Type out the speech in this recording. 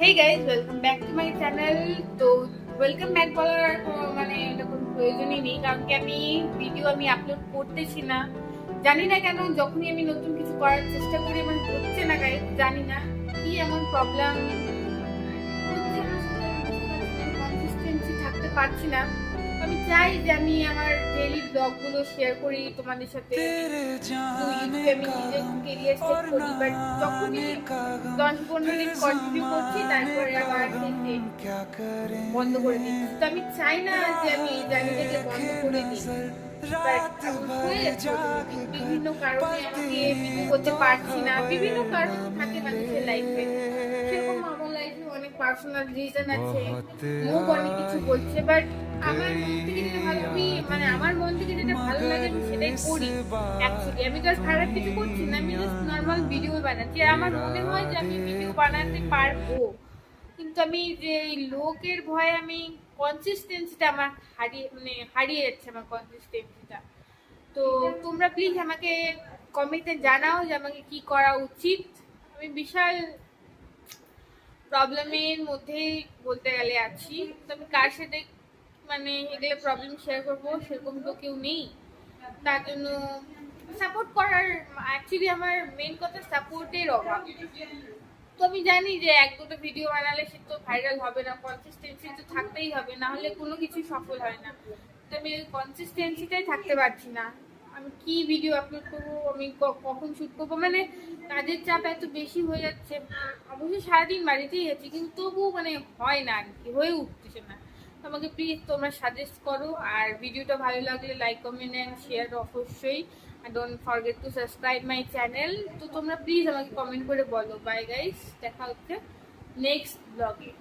Hey guys, welcome back to my channel. তো welcome back বলার মানে এটা কোনো প্রয়োজনই নেই, কারণ কি আমি আপলোড করতেছি না। জানি না কেন, যখনই আমি নতুন কিছু করার চেষ্টা করি আমার হচ্ছে না গাইজ। জানি না কি এমন প্রবলেম হচ্ছে, কনসিস্টেন্সি থাকতে পারছি না। আমি চাই যে আমি আমার ডেইলি ব্লগ গুলো শেয়ার করি তোমাদের সাথে, আমি নিজের কেরিয়ার সেট করি। বাট যখনই 10-15 দিন কন্টিনিউ করছি, তারপরে আবার বন্ধ করে দিচ্ছি। তো আমি চাই না যে আমি জানি থেকে বন্ধ করে দিই, বিভিন্ন কারণে আমাকে ভিডিও করতে পারছি না। বিভিন্ন কারণ থাকে মানুষের লাইফে, সেরকম আমার লাইফে অনেক পার্সোনাল রিজন আছে, মুখ অনেক কিছু বলছে। বাট আমার মন থেকে যেটা ভালো, আমার মন থেকে যেটা ভালো লাগে আমি সেটাই করি। অ্যাকচুয়ালি আমি তো আর খারাপ কিছু করছি না, আমি জাস্ট নর্মাল ভিডিও বানাচ্ছি। আর আমার মনে হয় যে আমি ভিডিও বানাতে পারবো, কিন্তু আমি যে লোকের ভয়ে আমি কনসিস্টেন্সিটা আমার হারিয়ে যাচ্ছে আমার কনসিস্টেন্সিটা। তো তোমরা প্লিজ আমাকে কমেন্টে জানাও যে আমাকে কি করা উচিত। আমি বিশাল প্রবলেমের মধ্যেই বলতে গেলে আছি। তো আমি কার সাথে এগুলো প্রবলেম শেয়ার করবো সেরকম তো কেউ নেই। তার জন্য সাপোর্ট করার, অ্যাকচুয়ালি আমার মেন কথা সাপোর্টের অভাব। তো আমি জানি যে এক দুটো ভিডিও বানালে সে তো ভাইরাল হবে না, কনসিস্টেন্সি তো থাকতেই হবে, না হলে কোনো কিছু সফল হয় না। তো আমি ওই কনসিস্টেন্সিটাই থাকতে পারছি না। আমি কি ভিডিও আপলোড করবো, আমি কখন শুট করবো, কাজের চাপ এত বেশি হয়ে যাচ্ছে। অবশ্যই সারাদিন বাড়িতেই আছি, কিন্তু তবুও হয় না আর কি, হয়ে উঠতেছে না। আমাকে প্লিজ তোমরা সাজেস্ট করো। আর ভিডিওটা ভালো লাগলে লাইক, কমেন্ট অ্যান্ড শেয়ার অবশ্যই। আর don't forget to subscribe my channel. তো তোমরা প্লিজ আমাকে কমেন্ট করে বলো। বাই গাইস, দেখা হচ্ছে নেক্সট ব্লগে।